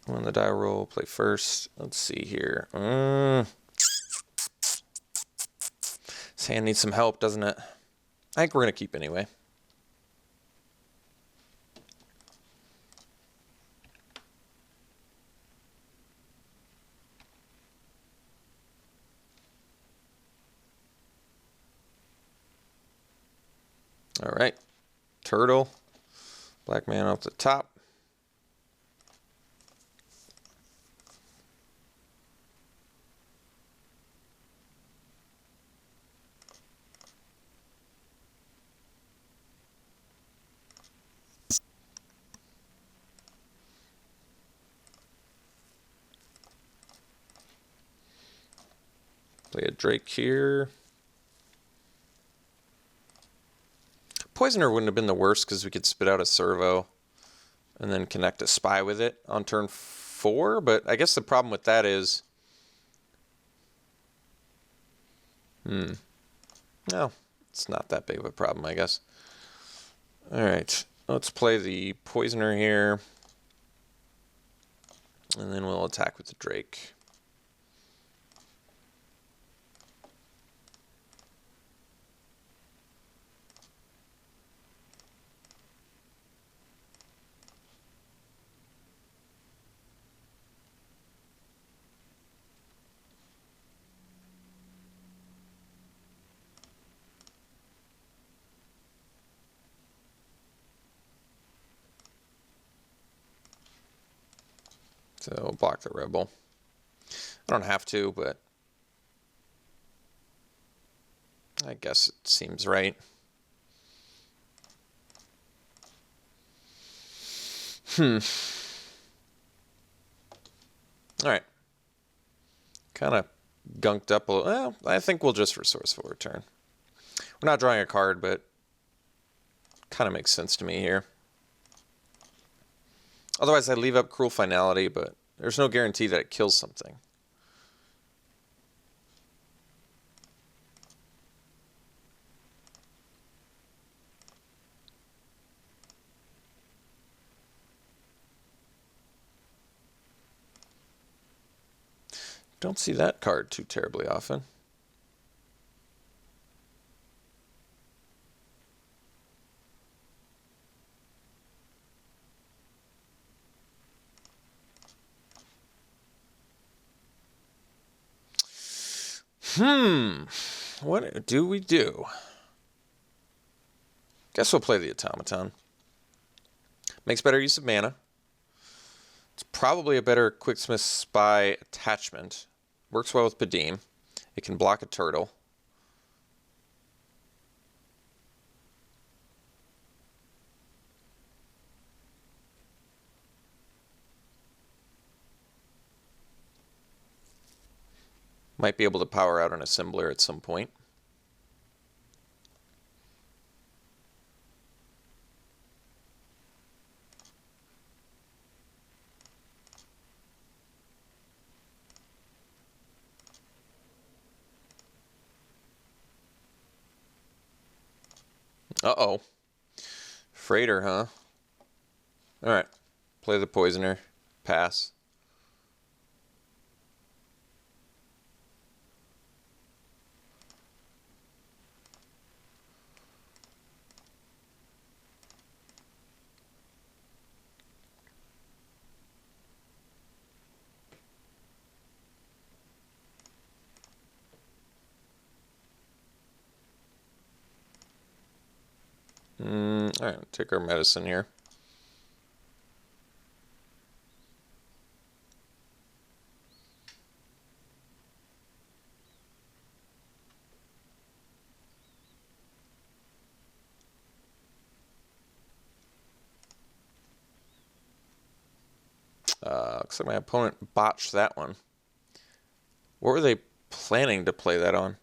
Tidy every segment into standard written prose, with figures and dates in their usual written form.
On the die roll, play first. Let's see here. This hand needs some help, doesn't it? I think we're going to keep anyway. All right. Turtle. Black man off the top. Play a Drake here. Poisoner wouldn't have been the worst because we could spit out a servo and then connect a spy with it on turn 4. But I guess the problem with that is... No, it's not that big of a problem, I guess. Alright, let's play the Poisoner here. And then we'll attack with the Drake. So block the Rebel. I don't have to, but I guess it seems right. All right. Kind of gunked up a little. Well, I think we'll just resourceful return. We're not drawing a card, but kind of makes sense to me here. Otherwise, I'd leave up Cruel Finality, but there's no guarantee that it kills something. Don't see that card too terribly often. What do we do? Guess we'll play the Automaton. Makes better use of mana. It's probably a better Quicksmith Spy attachment. Works well with Padim. It can block a turtle. Might be able to power out an assembler at some point. Uh-oh. Freighter, huh? Alright. Play the Poisoner. Pass. Alright, take our medicine here. Looks like my opponent botched that one. What were they planning to play that on?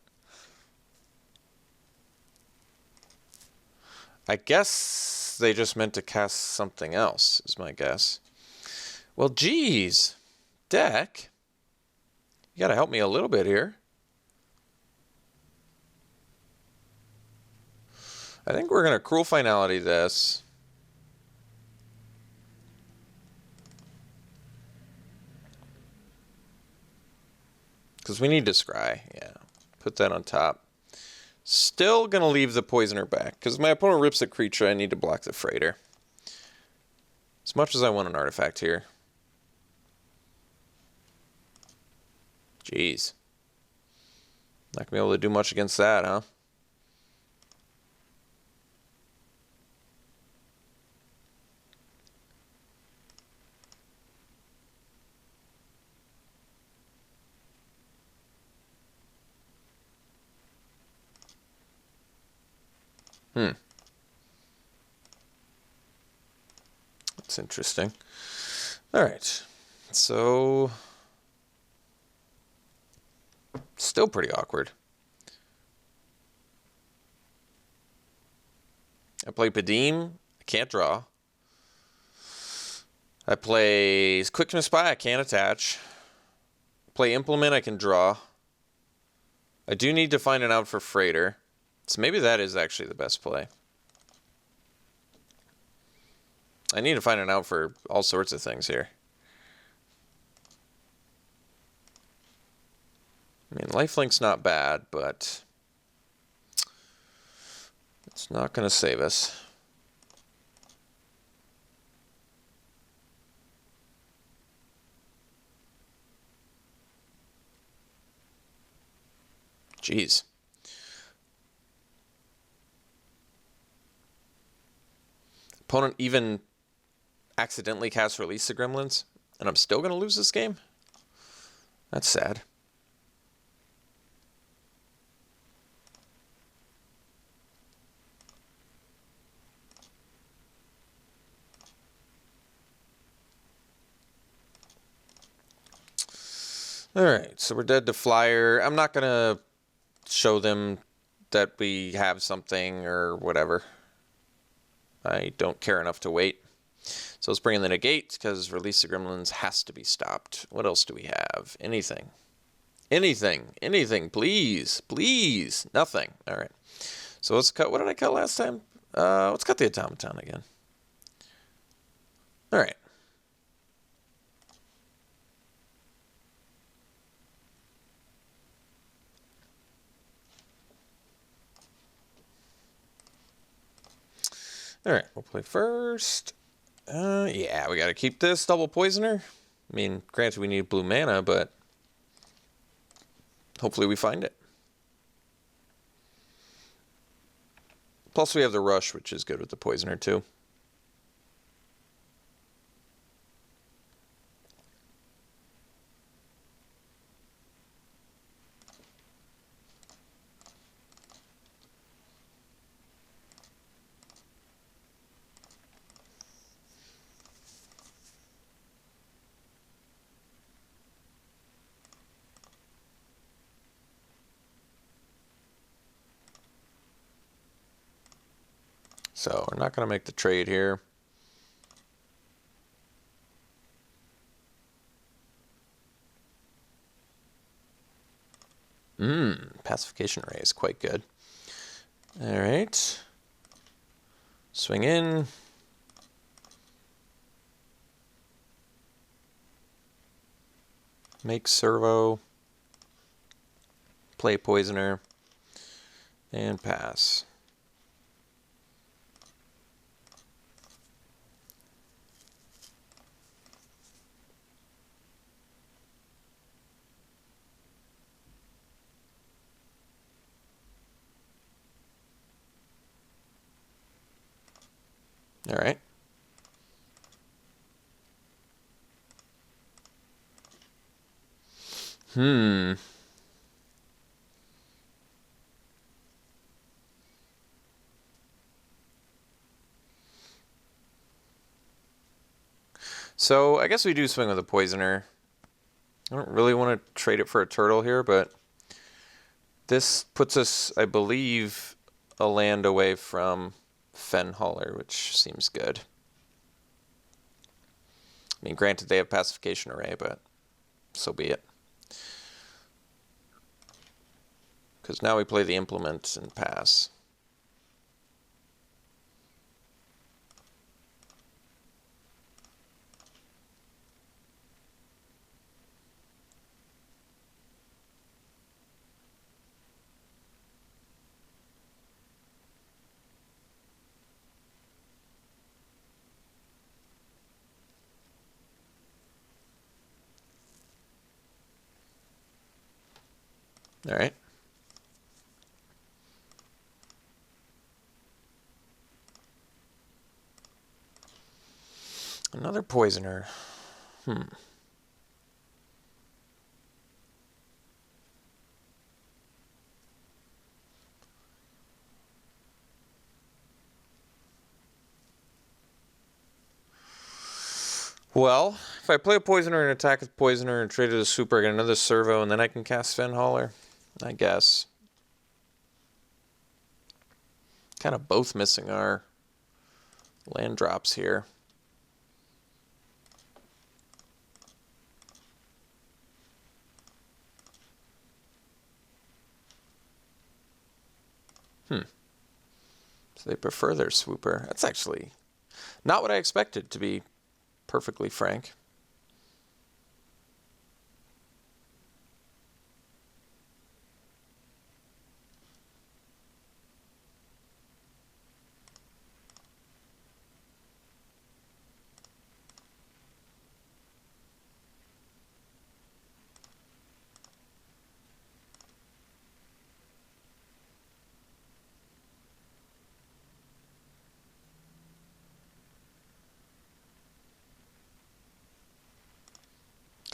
I guess they just meant to cast something else, is my guess. Well, geez. Deck. You gotta help me a little bit here. I think we're gonna Cruel Finality this. Because we need to scry. Yeah. Put that on top. Still going to leave the poisoner back. Because my opponent rips a creature, I need to block the freighter. As much as I want an artifact here. Jeez. Not going to be able to do much against that, huh? That's interesting. Alright. So... still pretty awkward. I play Padim. I can't draw. I play Quick Spy. I can't attach. Play Implement. I can draw. I do need to find an out for Freighter. So maybe that is actually the best play. I need to find an out for all sorts of things here. I mean, Lifelink's not bad, but it's not going to save us. Jeez. Opponent even accidentally cast Release the Gremlins, and I'm still going to lose this game? That's sad. Alright, so we're dead to Flyer. I'm not going to show them that we have something or whatever. I don't care enough to wait. So let's bring in the negate, because Release the Gremlins has to be stopped. What else do we have? Anything. Anything. Anything, please. Please. Nothing. Alright. So let's cut. What did I cut last time? Let's cut the automaton again. Alright. Alright, we'll play first. Yeah, we gotta keep this double poisoner. I mean, granted we need blue mana, but hopefully we find it. Plus we have the rush, which is good with the poisoner too. So we're not going to make the trade here. Pacification Ray is quite good. All right. Swing in. Make servo. Play poisoner. And pass. All right. So I guess we do swing with a poisoner. I don't really want to trade it for a turtle here, but this puts us, I believe, a land away from Fenhauler, which seems good. I mean, granted they have Pacification Array, but so be it. Because now we play the Implement and pass. All right. Another poisoner. Well, if I play a poisoner and attack with poisoner and trade it as super, I get another servo, and then I can cast Fenhauler, I guess. Kind of both missing our land drops here. So they prefer their swooper. That's actually not what I expected, to be perfectly frank.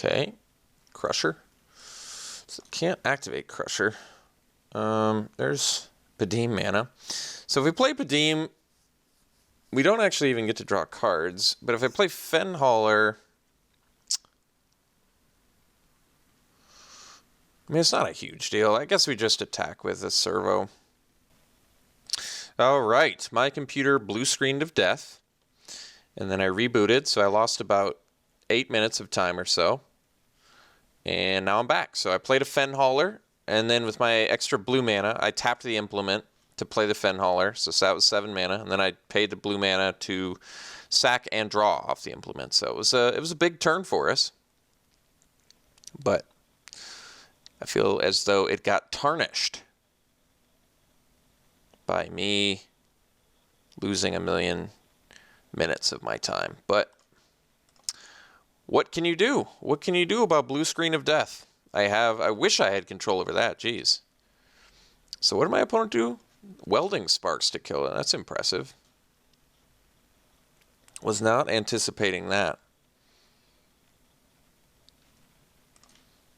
Okay, Crusher. So can't activate Crusher. There's Padim mana. So if we play Padim, we don't actually even get to draw cards. But if I play Fenhauler, I mean, it's not a huge deal. I guess we just attack with a servo. All right, my computer blue screened of death. And then I rebooted, so I lost about 8 minutes of time or so. And now I'm back. So I played a Fenhauler, and then with my extra blue mana, I tapped the implement to play the Fenhauler. So that was 7 mana, and then I paid the blue mana to sack and draw off the implement. So it was a big turn for us. But I feel as though it got tarnished by me losing 1,000,000 minutes of my time. But what can you do? What can you do about blue screen of death? I wish I had control over that. Jeez. So what did my opponent do? Welding sparks to kill it. That's impressive. Was not anticipating that.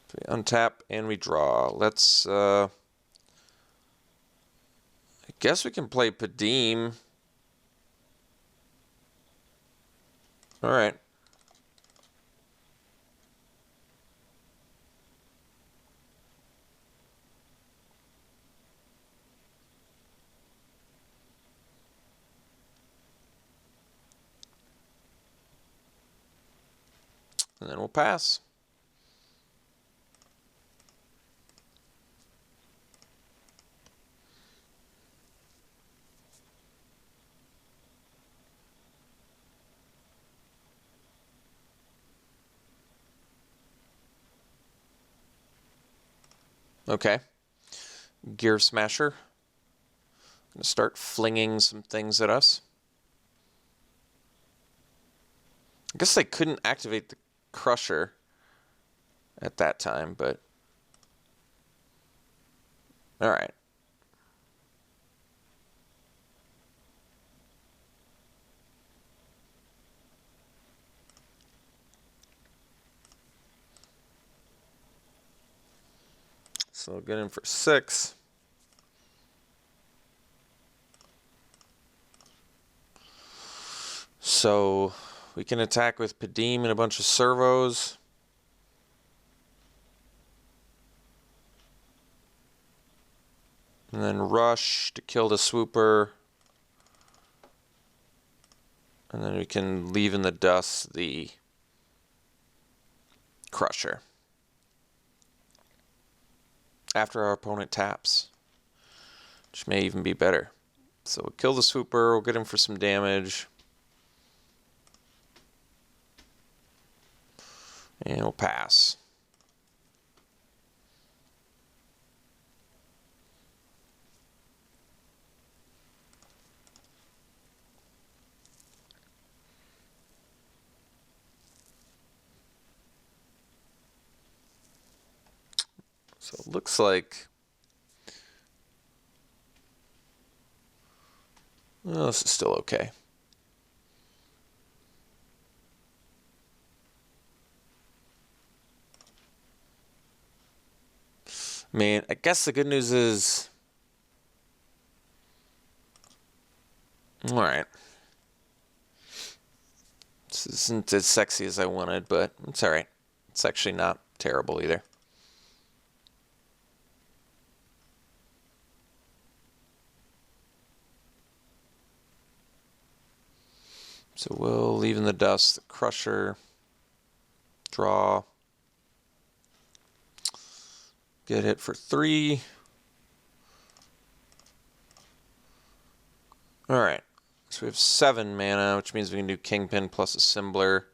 So we untap and we draw. Let's I guess we can play Padim. All right. And then we'll pass. Okay. Gear Smasher. I'm gonna start flinging some things at us. I guess they couldn't activate the Crusher at that time, but all right. So get in for 6. So we can attack with Padim and a bunch of servos. And then rush to kill the swooper. And then we can leave in the dust the Crusher after our opponent taps, which may even be better. So we'll kill the swooper, we'll get him for some damage. And we'll pass. So it looks like... Well, this is still okay. I mean, I guess the good news is... Alright. This isn't as sexy as I wanted, but it's alright. It's actually not terrible either. So we'll leave in the dust the Crusher, draw, get hit for 3. Alright, so we have 7 mana, which means we can do Kingpin plus a Symbler.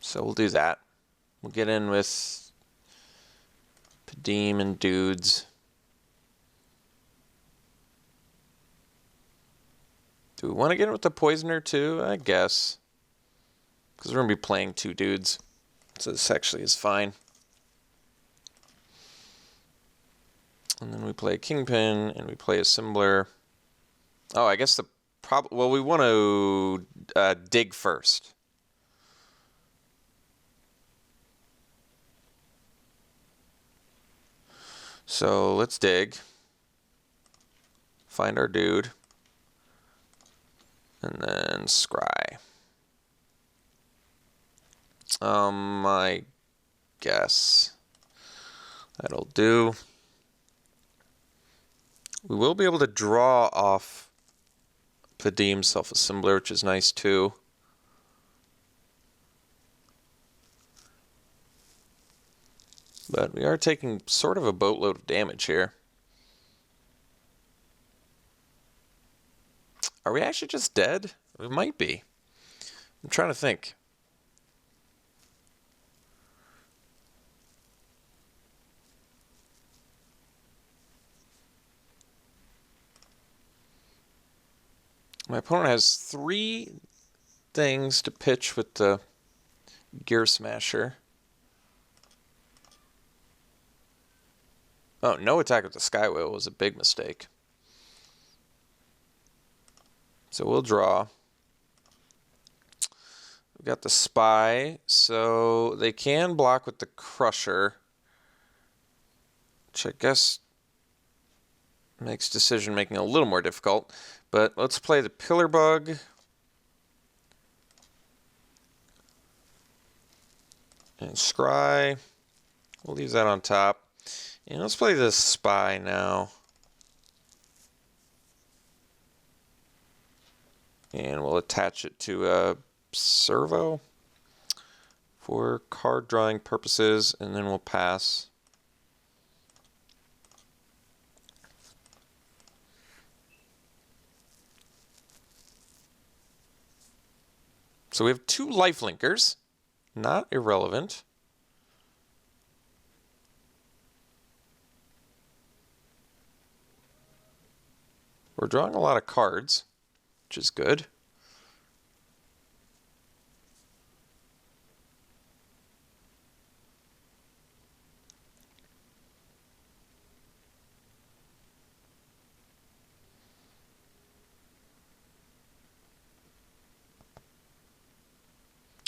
So we'll do that. We'll get in with Padeem and Dudes. Do we want to get in with the Poisoner too? I guess. Because we're going to be playing 2 dudes. So this actually is fine. And then we play Kingpin and we play a Symbler. Oh, I guess well, we want to dig first. So let's dig. Find our dude. And then scry. I guess that'll do. We will be able to draw off Padeem Self-Assembler, which is nice too. But we are taking sort of a boatload of damage here. Are we actually just dead? We might be. I'm trying to think. My opponent has 3 things to pitch with the Gear Smasher. Oh, no attack with the Skywheel was a big mistake. So we'll draw. We've got the Spy, so they can block with the Crusher, which I guess makes decision making a little more difficult. But let's play the Pillar Bug. And Scry. We'll leave that on top. And let's play the Spy now. And we'll attach it to a servo for card drawing purposes, and then we'll pass. So we have 2 lifelinkers, not irrelevant. We're drawing a lot of cards, which is good.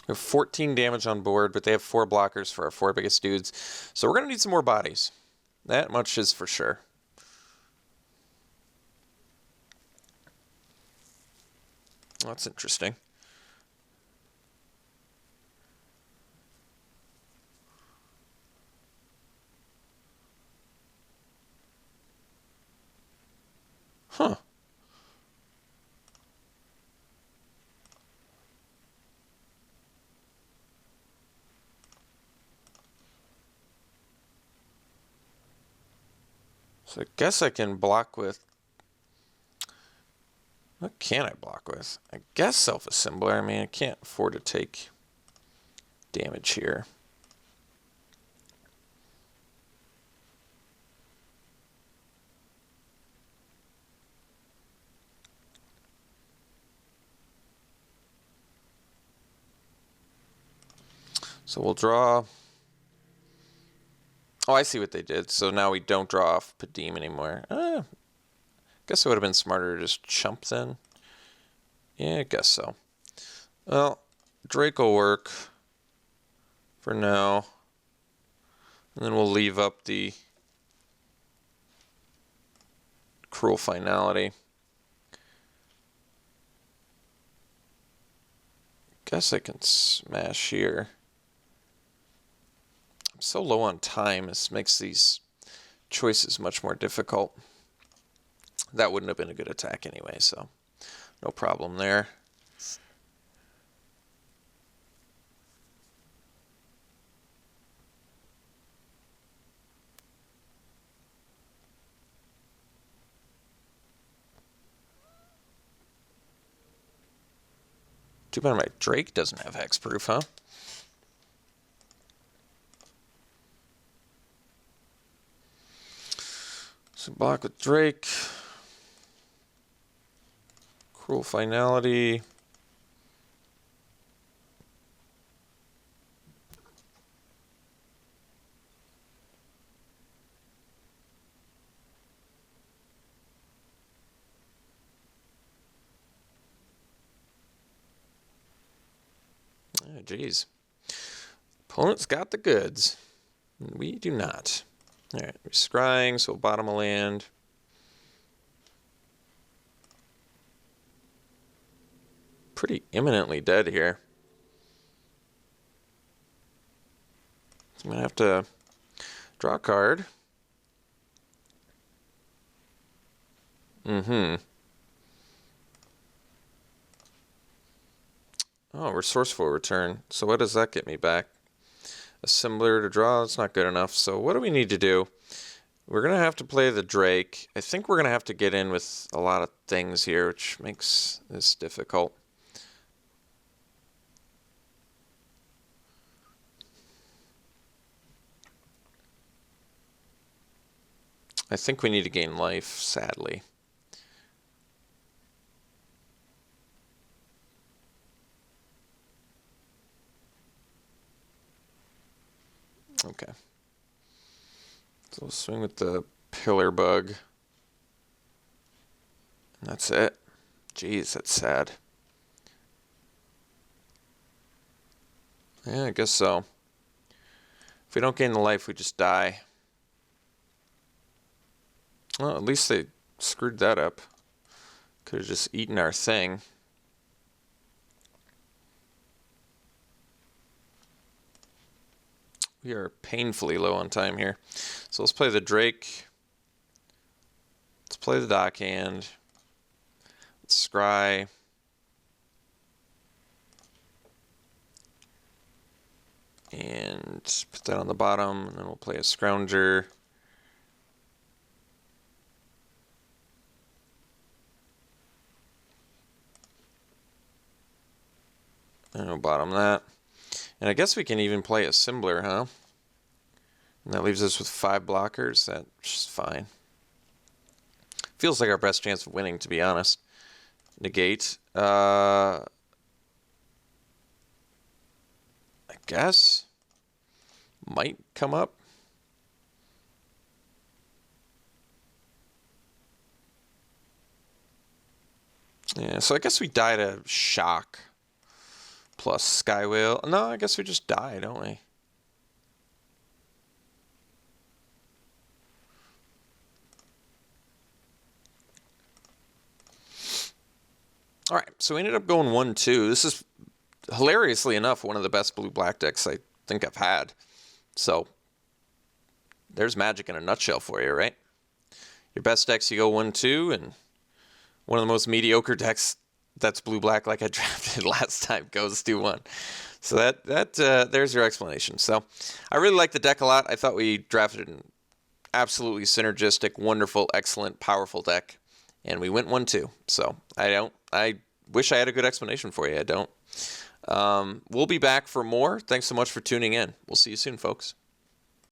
We have 14 damage on board, but they have 4 blockers for our 4 biggest dudes. So we're going to need some more bodies. That much is for sure. That's interesting. Huh. So I guess I can block with... What can I block with? I guess Self-Assembler. I mean, I can't afford to take damage here. So we'll draw Oh, I see what they did. So now we don't draw off Padim anymore. Guess it would have been smarter to just chump then. Yeah, I guess so. Well, Drake will work for now. And then we'll leave up the Cruel Finality. Guess I can smash here. I'm so low on time, this makes these choices much more difficult. That wouldn't have been a good attack anyway, so no problem there. Too bad my Drake doesn't have hexproof, huh? So block with Drake. Cruel Finality. Oh, geez. Opponent's got the goods. We do not. Alright, we're scrying, so we'll bottom a land. Pretty imminently dead here. So I'm going to have to draw a card. Oh, resourceful return. So what does that get me back? Assembler to draw, that's not good enough. So what do we need to do? We're going to have to play the Drake. I think we're going to have to get in with a lot of things here, which makes this difficult. I think we need to gain life, sadly. Okay. So we'll swing with the Pillar Bug. And that's it. Jeez, that's sad. Yeah, I guess so. If we don't gain the life, we just die. Well, at least they screwed that up. Could have just eaten our thing. We are painfully low on time here. So let's play the Drake. Let's play the Dockhand. Let's scry. And put that on the bottom, and then we'll play a Scrounger. And we'll bottom that. And I guess we can even play Assembler, huh? And that leaves us with 5 blockers. That's just fine. Feels like our best chance of winning, to be honest. Negate. I guess. Might come up. Yeah, so I guess we die to Shock. Plus Skywhale. No, I guess we just die, don't we? Alright, so we ended up going 1-2. This is, hilariously enough, one of the best blue-black decks I think I've had. So, there's Magic in a nutshell for you, right? Your best decks, you go 1-2, and one of the most mediocre decks that's blue-black like I drafted last time goes 2-1. So there's your explanation. So I really like the deck a lot. I thought we drafted an absolutely synergistic, wonderful, excellent, powerful deck. And we went 1-2. So I wish I had a good explanation for you. I don't. We'll be back for more. Thanks so much for tuning in. We'll see you soon, folks.